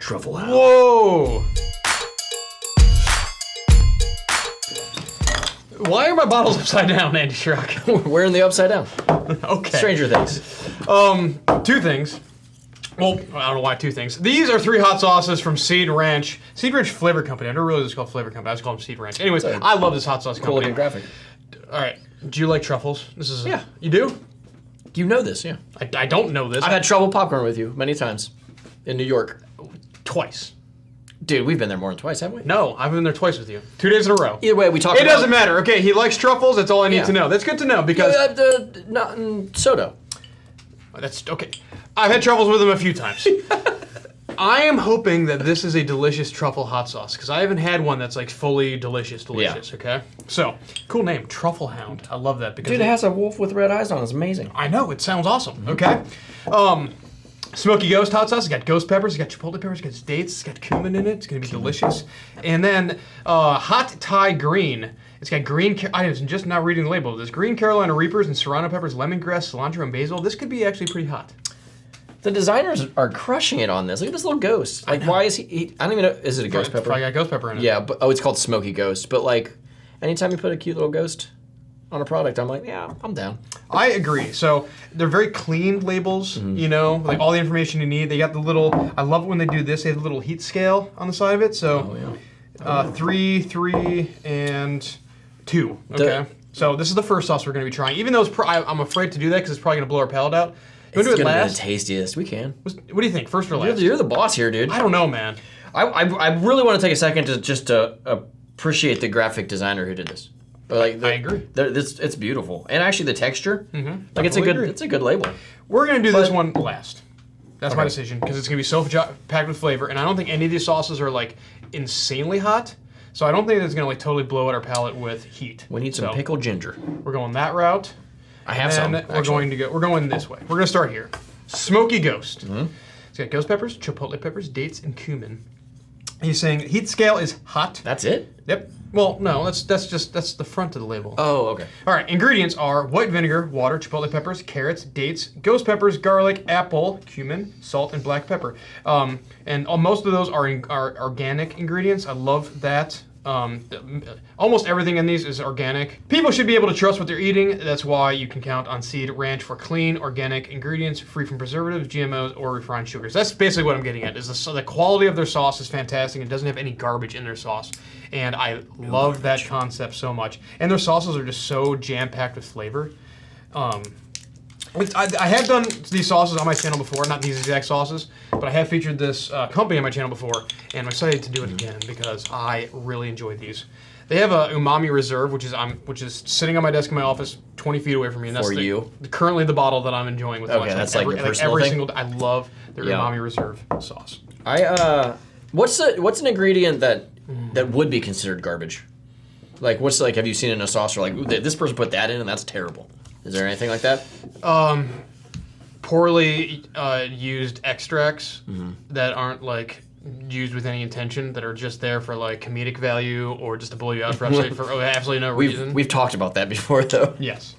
Truffle Hound. Whoa! Why are my bottles upside down, Andy Schrock? We're in the upside down. Okay. Stranger Things. Two things. Well, I don't know why two things. These are 3 hot sauces from Seed Ranch. Seed Ranch Flavor Company. I never realized it's called Flavor Company. I just call them Seed Ranch. Anyways, I love this hot sauce Cool looking company. graphic. All right. Do you like truffles? This is Yeah. You do? You know this, yeah. I don't know this. I've had trouble popcorn with you many times in New York. Twice. Dude, we've been there more than twice, haven't we? No, I've been there twice with you. 2 days in a row. Either way, we talked It about doesn't matter. Okay, he likes truffles. That's all I need Yeah. to know. That's good to know because not in soda. that's okay. I've had truffles with him a few times. I am hoping that this is a delicious truffle hot sauce because I haven't had one that's like fully delicious. Okay. So cool name, Truffle Hound. I love that because Dude, it has a wolf with red eyes on it. It's amazing. I know it sounds awesome. Okay. Smoky Ghost hot sauce. It's got ghost peppers. It's got chipotle peppers. It's got dates. It's got cumin in it. It's gonna be delicious. And then hot Thai green. It's got green. I'm just not reading the label. There's green Carolina Reapers and serrano peppers, lemongrass, cilantro, and basil. This could be actually pretty hot. The designers are crushing it on this. Look at this little ghost. Like, why is he I don't even know. Is it a ghost pepper? Probably got ghost pepper in it. Yeah, but it's called Smoky Ghost. But like, anytime you put a cute little ghost on a product, I'm like, yeah, I'm down. I agree. So they're very clean labels, you know, like all the information you need. They got the little, I love it when they do this. They have the little heat scale on the side of it. So 3, 3, and 2. Okay. So this is the first sauce we're going to be trying. Even though I'm afraid to do that because it's probably going to blow our palate out. You want to do it last? It's gonna be the tastiest. We can. What do you think? First or last? You're the boss here, dude. I don't know, man. I really want to take a second to just appreciate the graphic designer who did this. Like, I agree. It's beautiful, and actually the texture, like it's a good label. We're gonna do this one last. That's my decision because it's gonna be so packed with flavor, and I don't think any of these sauces are like insanely hot. So I don't think it's gonna like totally blow out our palate with heat. We need some pickled ginger. We're going that route. I have some. We're going this way. We're gonna start here. Smoky Ghost. It's got ghost peppers, chipotle peppers, dates, and cumin. He's saying heat scale is hot. That's it? Yep. Well, no, that's the front of the label. Oh, okay. All right, ingredients are white vinegar, water, chipotle peppers, carrots, dates, ghost peppers, garlic, apple, cumin, salt, and black pepper. And most of those are organic ingredients. I love that. Almost everything in these is organic. People should be able to trust what they're eating. That's why you can count on Seed Ranch for clean, organic ingredients, free from preservatives, GMOs, or refined sugars. That's basically what I'm getting at. Is the quality of their sauce is fantastic. It doesn't have any garbage in their sauce, and I love that concept so much. And their sauces are just so jam-packed with flavor. I have done these sauces on my channel before, not these exact sauces, but I have featured this company on my channel before, and I'm excited to do it again because I really enjoyed these. They have a Umami Reserve, which is sitting on my desk in my office, 20 feet away from me, and that's currently the bottle that I'm enjoying with okay, that's like your personal every thing? single. I love their Umami Reserve sauce. What's an ingredient that would be considered garbage? Like what's have you seen in a sauce or like ooh, this person put that in and that's terrible? Is there anything like that? Poorly used extracts that aren't like used with any intention, that are just there for like comedic value or just to blow you out for absolutely no reason. We've talked about that before though. Yes.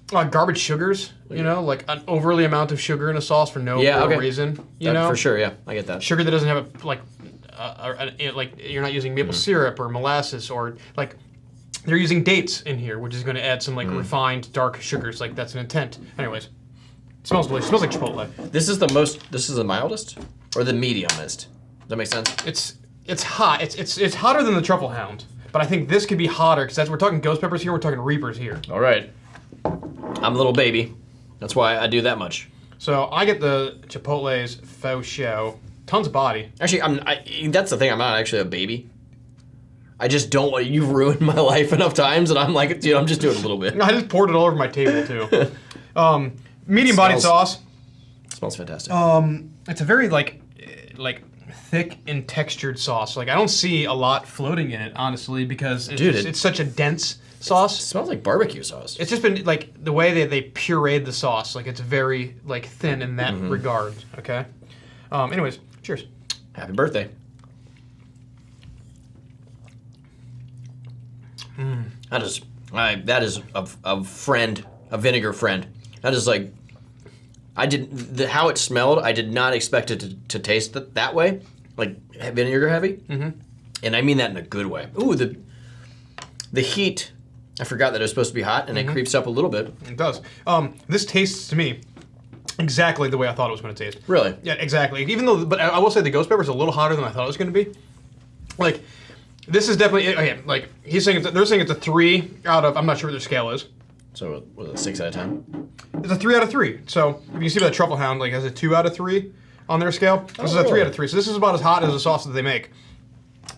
Garbage sugars, you know, like an overly amount of sugar in a sauce for no real reason. You know, for sure. Yeah, I get that. Sugar that doesn't have like you're not using maple syrup or molasses or like. They're using dates in here, which is going to add some like refined dark sugars. Like that's an intent. Anyways, it smells delicious. It smells like Chipotle. This is the mildest or the mediumest. Does that make sense? It's hot. It's hotter than the Truffle Hound, but I think this could be hotter because we're talking ghost peppers here. We're talking Reapers here. All right. I'm a little baby. That's why I do that much. So I get the Chipotle's faux show. Tons of body. Actually, that's the thing. I'm not actually a baby. I just don't want you've ruined my life enough times, and I'm like, dude, I'm just doing a little bit. I just poured it all over my table too. Medium bodied sauce. Smells fantastic. It's a very like thick and textured sauce. Like I don't see a lot floating in it, honestly, because it's such a dense sauce. It smells like barbecue sauce. It's just been like the way they pureed the sauce. Like it's very like thin in that regard. Okay. Anyways, cheers. Happy birthday. That is a friend, a vinegar friend. That is like how it smelled. I did not expect it to taste that way, like vinegar heavy. Mm-hmm. And I mean that in a good way. Ooh, the heat. I forgot that it was supposed to be hot, and it creeps up a little bit. It does. This tastes to me exactly the way I thought it was going to taste. Really? Yeah, exactly. But I will say the ghost pepper is a little hotter than I thought it was going to be. Like, this is definitely, okay, like, they're saying it's a 3 out of, I'm not sure what their scale is. So, was it 6 out of 10? It's a 3 out of 3. So, if you see by the Truffle Hound, like, has a 2 out of 3 on their scale. This is a 3 out of 3. So, this is about as hot as the sauce that they make.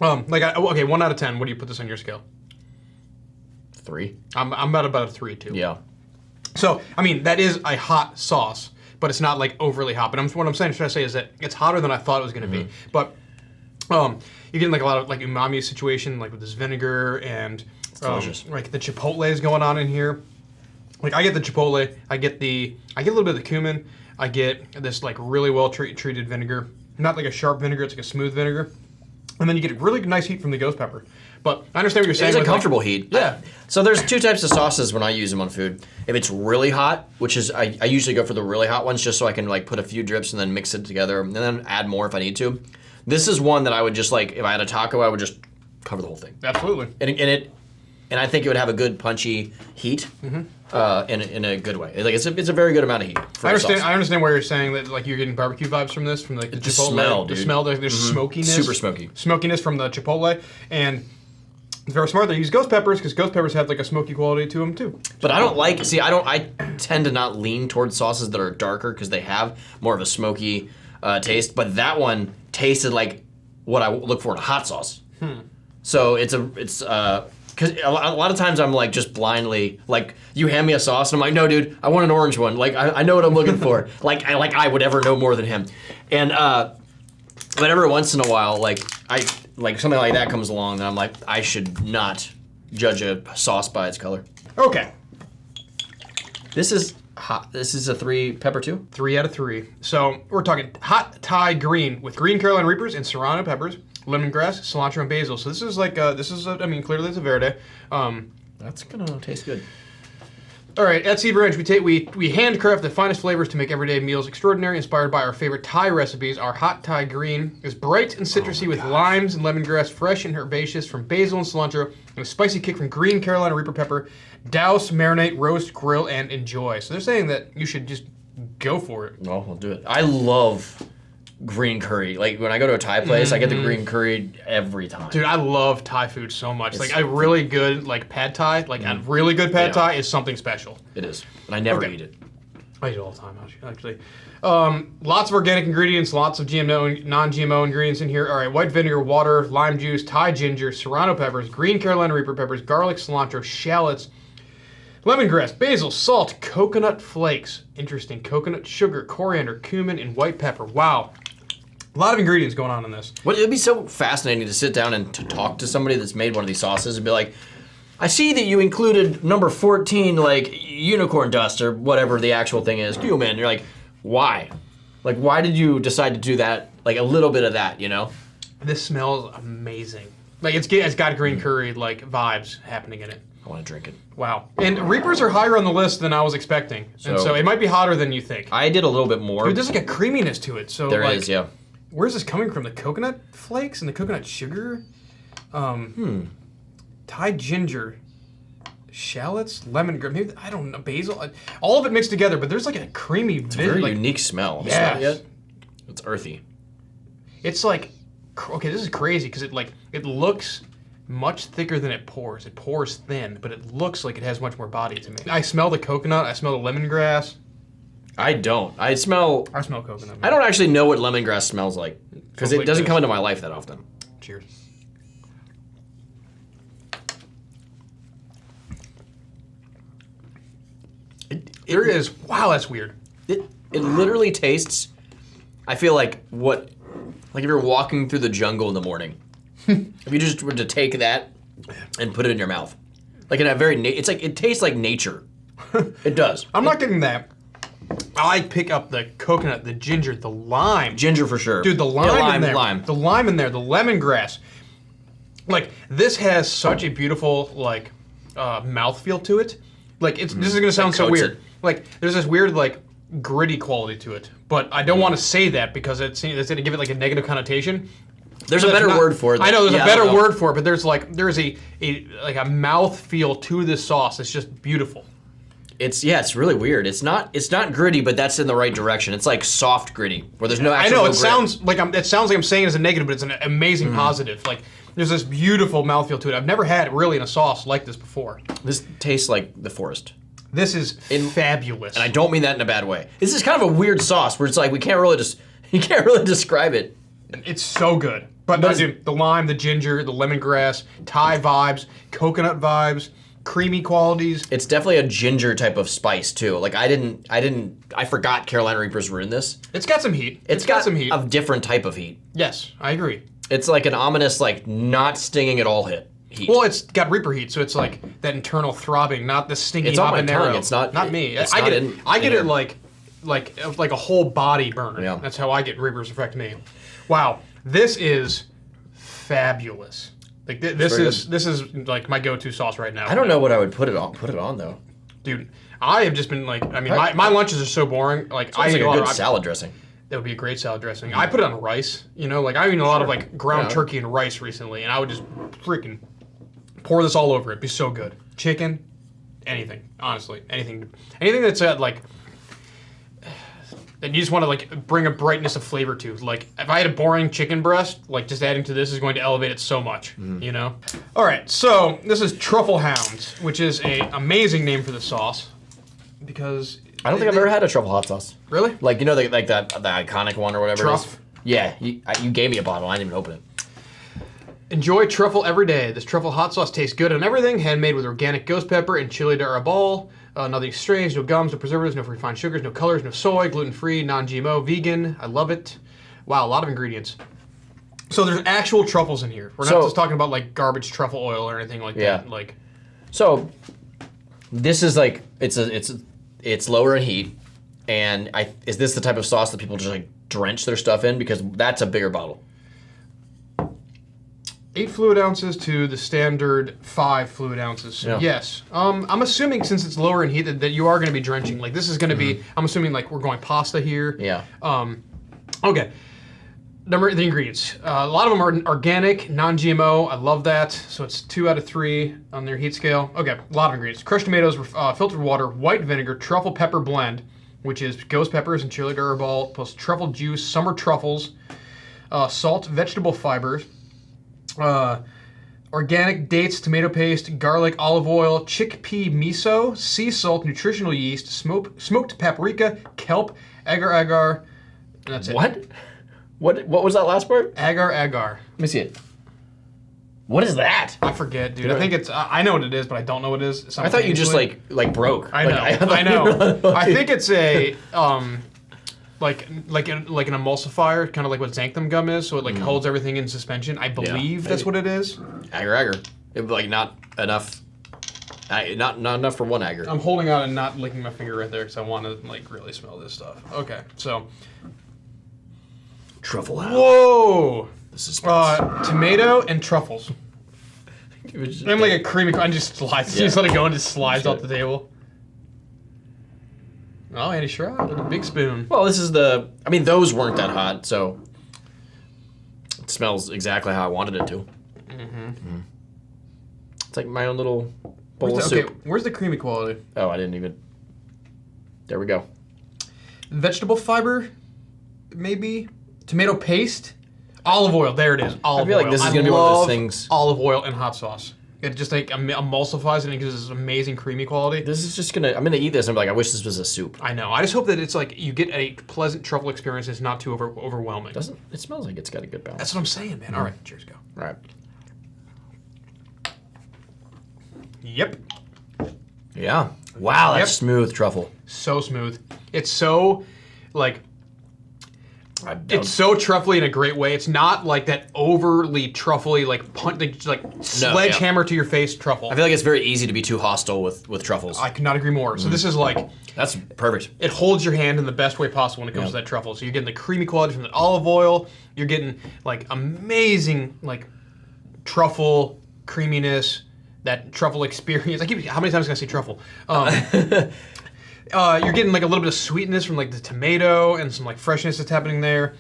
Okay, 1 out of 10. What do you put this on your scale? 3. I'm about a 3, too. Yeah. So, I mean, that is a hot sauce, but it's not, like, overly hot. But what I'm trying to say is that it's hotter than I thought it was going to be. But you get, like, a lot of, like, umami situation, like, with this vinegar and, like, the chipotle is going on in here. Like, I get the chipotle, I get a little bit of the cumin, I get this, like, really well treated vinegar. Not like a sharp vinegar, it's like a smooth vinegar. And then you get a really nice heat from the ghost pepper. But I understand what you're saying. It's a comfortable heat. Yeah. So there's 2 types of sauces when I use them on food. If it's really hot, which is, I usually go for the really hot ones just so I can like put a few drips and then mix it together and then add more if I need to. This is one that I would just like, if I had a taco, I would just cover the whole thing. Absolutely. And I think it would have a good punchy heat in a good way. Like it's a very good amount of heat. For I understand why you're saying that, like you're getting barbecue vibes from this, from like the chipotle. Smell, dude. The smell, there's smokiness. Super smoky. Smokiness from the chipotle, and it's very smart. They use ghost peppers because ghost peppers have like a smoky quality to them too. But I don't like. See, I tend to not lean towards sauces that are darker because they have more of a smoky taste. But that one tasted like what I look for in a hot sauce. So it's because a lot of times I'm like just blindly like you hand me a sauce and I'm like, no, dude, I want an orange one. Like I know what I'm looking for. like I would ever know more than him. And but every once in a while, like something like that comes along, and I'm like, I should not judge a sauce by its color. Okay. This is hot. This is a 3 pepper 2. 3 out of 3. So we're talking hot Thai green with green Carolina Reapers and serrano peppers, lemongrass, cilantro, and basil. So this is like I mean, clearly it's a verde. That's gonna taste good. All right, at Seed Ranch, we handcraft the finest flavors to make everyday meals extraordinary, inspired by our favorite Thai recipes. Our hot Thai green is bright and citrusy with limes and lemongrass, fresh and herbaceous from basil and cilantro, and a spicy kick from green Carolina Reaper pepper. Douse, marinate, roast, grill, and enjoy. So they're saying that you should just go for it. Well, I'll do it. I love green curry. Like when I go to a Thai place, I get the green curry every time. Dude, I love Thai food so much. Like a really good like pad Thai, like a really good pad Thai is something special. It is. And I never eat it. I eat it all the time, actually. Lots of organic ingredients, lots of non-GMO ingredients in here. All right, white vinegar, water, lime juice, Thai ginger, serrano peppers, green Carolina Reaper peppers, garlic, cilantro, shallots, lemongrass, basil, salt, coconut flakes. Interesting. Coconut sugar, coriander, cumin, and white pepper. Wow. A lot of ingredients going on in this. Well, it'd be so fascinating to sit down and to talk to somebody that's made one of these sauces and be like, I see that you included number 14, like, unicorn dust or whatever the actual thing is. Cumin. And you're like, why? Like, why did you decide to do that? Like, a little bit of that, you know? This smells amazing. Like, it's got green curry, like, vibes happening in it. I want to drink it. Wow. And Reapers are higher on the list than I was expecting. And so it might be hotter than you think. I did a little bit more. Dude, there's like a creaminess to it. So there is, yeah. Where's this coming from? The coconut flakes and the coconut sugar? Thai ginger, shallots, lemongrass, maybe, I don't know, basil. All of it mixed together, but there's like a creamy... It's a very unique smell. Have you smelled it yet? It's earthy. It's like... Okay, this is crazy because it looks much thicker than it pours. It pours thin, but it looks like it has much more body to me. I smell the coconut. I smell the lemongrass. I don't. I smell coconut. Man. I don't actually know what lemongrass smells like because it doesn't come into my life that often. Cheers. There is. Wow, that's weird. It literally tastes. I feel like if you're walking through the jungle in the morning. If you just were to take that and put it in your mouth, like in a very, it's like it tastes like nature. It does. I'm not getting that. I pick up the coconut, the ginger, the lime. Ginger for sure. Dude, the lime in there. The lime in there, the lemongrass. Like, this has such a beautiful, like, mouthfeel to it. Like, this is going to sound so weird. Like, there's this weird, like, gritty quality to it. But I don't want to say that because it's going to give it like a negative connotation. There's a better word for it. I know there's a better word for it, but there's a mouth feel to this sauce. It's just beautiful. It's really weird. It's not gritty, but that's in the right direction. It's like soft gritty, where there's no actual. I know grit. sounds like I'm saying it as a negative, but it's an amazing positive. Like there's this beautiful mouthfeel to it. I've never had it really in a sauce like this before. This tastes like the forest. This is fabulous, and I don't mean that in a bad way. This is kind of a weird sauce where it's like you can't really describe it. It's so good. But the lime, the ginger, the lemongrass, Thai vibes, coconut vibes, creamy qualities. It's definitely a ginger type of spice too. Like I forgot Carolina Reapers were in this. It's got some heat. It's got some heat. A different type of heat. Yes, I agree. It's like an ominous, like not stinging at all heat. Well, it's got Reaper heat, so it's like that internal throbbing, not the stinging it's on my habanero. tongue. It's not me. It's I get it like a whole body burn. Yeah. That's how I get Reapers affect me. Wow, this is fabulous. Like this is like my go-to sauce right now. I don't know what I would put it on though. Dude, I have just been like, I mean, my lunches are so boring. Like I eat a good salad dressing. That would be a great salad dressing. I put it on rice. You know, like I eat a lot of like ground turkey and rice recently, and I would just freaking pour this all over it. It'd be so good. Chicken, anything. Honestly, anything that's like that you just want to like bring a brightness of flavor to. Like if I had a boring chicken breast, like just adding to this is going to elevate it so much. You know. All right, so this is Truffle Hound, which is a amazing name for the sauce because I don't think I've ever had a truffle hot sauce. Really? Like the iconic one or whatever. Truff. It is. Yeah, you gave me a bottle. I didn't even open it. Enjoy truffle every day. This truffle hot sauce tastes good on everything. Handmade with organic ghost pepper and chili de arbol. Nothing strange, no gums, no preservatives, no refined sugars, no colors, no soy, gluten-free, non-GMO, vegan. I love it. Wow, a lot of ingredients. So there's actual truffles in here. We're not just talking about like garbage truffle oil or anything like that. Like, so this is like it's lower in heat, and is this the type of sauce that people just like drench their stuff in, because that's a bigger bottle. 8 fluid ounces to the standard 5 fluid ounces. So yes. I'm assuming since it's lower in heat that you are going to be drenching. Like this is going to be, I'm assuming like we're going pasta here. Yeah. Okay. The ingredients. A lot of them are organic, non-GMO. I love that. So it's 2 out of 3 on their heat scale. Okay, a lot of ingredients. Crushed tomatoes, filtered water, white vinegar, truffle pepper blend, which is ghost peppers and chili de arbol, plus truffle juice, summer truffles, salt, vegetable fibers, organic dates, tomato paste, garlic, olive oil, chickpea miso, sea salt, nutritional yeast, smoked paprika, kelp, agar-agar, and that's it. What was that last part? Agar-agar. Let me see it. What is that? I forget, dude. I think it's. I know what it is, but I don't know what it is. I thought you just like broke. I know. I know. I think it's a like an emulsifier, kind of like what xanthan gum is. So it like holds everything in suspension. I believe that's what it is. Agar. It like not enough. Not enough for one agar. I'm holding out and not licking my finger right there because I want to like really smell this stuff. Okay, so. Truffle Hound. Whoa! This is tomato and truffles. I'm like a creamy. I just slides. You just let it go and just slides off the table. Oh, Andy Shrod with a big spoon. Well, this is I mean, those weren't that hot, so it smells exactly how I wanted it to. It's like my own little bowl of soup. Okay, where's the creamy quality? Oh, I didn't even. There we go. Vegetable fiber, maybe. Tomato paste, olive oil. There it is. Olive oil. I feel like this is gonna be one of those things. Olive oil and hot sauce. It just like emulsifies it and gives this amazing creamy quality. This is just gonna. I'm gonna eat this and be like, I wish this was a soup. I know. I just hope that it's like you get a pleasant truffle experience. It's not too overwhelming. It smells like it's got a good balance. That's what I'm saying, man. All right, cheers, go. All right. Yep. Yeah. Wow, that's smooth truffle. So smooth. It's so like. It's so truffly in a great way. It's not like that overly truffly, like sledgehammer to your face truffle. I feel like it's very easy to be too hostile with truffles. I could not agree more. So this is like that's perfect. It holds your hand in the best way possible when it comes to that truffle. So you're getting the creamy quality from the olive oil. You're getting like amazing like truffle creaminess. That truffle experience. How many times can I say truffle? You're getting like a little bit of sweetness from like the tomato and some like freshness that's happening there.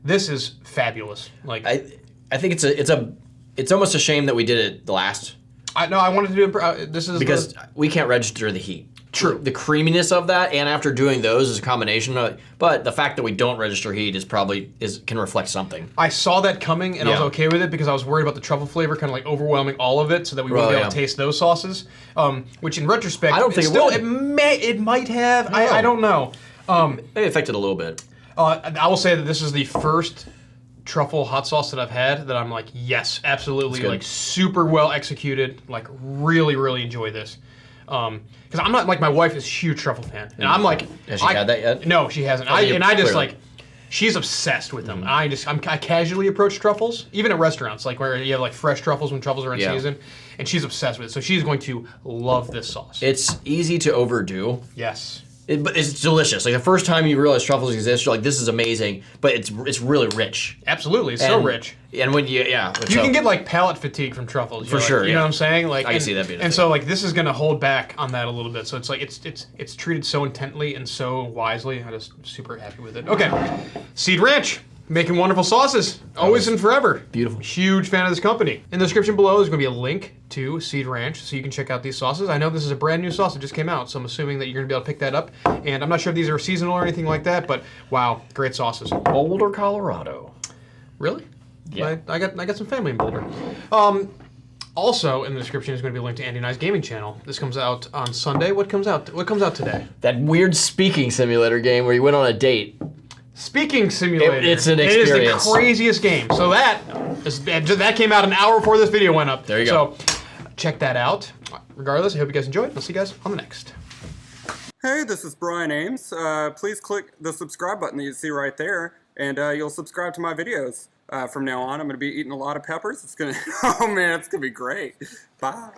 This is fabulous. Like I think it's almost a shame that we did it the last. I wanted to do this is because we can't register the heat. True. The creaminess of that, and after doing those is a combination of it. But the fact that we don't register heat can reflect something. I saw that coming, and I was okay with it because I was worried about the truffle flavor kind of like overwhelming all of it, so that we wouldn't be able to taste those sauces. Which in retrospect, I don't think it might have. I don't know. It affected a little bit. I will say that this is the first truffle hot sauce that I've had that I'm like, yes, absolutely, like super well executed. Like really, really enjoy this. Because I'm not like, my wife is a huge truffle fan, and I'm like, has she had that yet? No, she hasn't. Like, she's obsessed with them. I casually approach truffles, even at restaurants, like where you have like fresh truffles when truffles are in season, and she's obsessed with it. So she's going to love this sauce. It's easy to overdo. Yes. But it's delicious. Like the first time you realize truffles exist, you're like, "This is amazing." But it's really rich. Absolutely, it's so rich. And when you can get like palate fatigue from truffles. For sure, you know what I'm saying? Like I can see that being. And so like this is gonna hold back on that a little bit. So it's like it's treated so intently and so wisely. I'm just super happy with it. Okay, Seed Ranch. Making wonderful sauces, always and forever. Beautiful. Huge fan of this company. In the description below, there's going to be a link to Seed Ranch, so you can check out these sauces. I know this is a brand new sauce that just came out, so I'm assuming that you're going to be able to pick that up. And I'm not sure if these are seasonal or anything like that, but wow, great sauces. Boulder, Colorado. Really? Yeah. I got some family in Boulder. Also, in the description is going to be a link to Andy and I's gaming channel. This comes out on Sunday. What comes out today? That weird speaking simulator game where you went on a date. Speaking simulator. It's an experience. It is the craziest game. So that came out an hour before this video went up. There you go. So check that out. Regardless, I hope you guys enjoyed. I'll see you guys on the next. Hey, this is Brian Ames. Please click the subscribe button that you see right there, and you'll subscribe to my videos. From now on, I'm going to be eating a lot of peppers. It's going to, oh man, it's going to be great. Bye.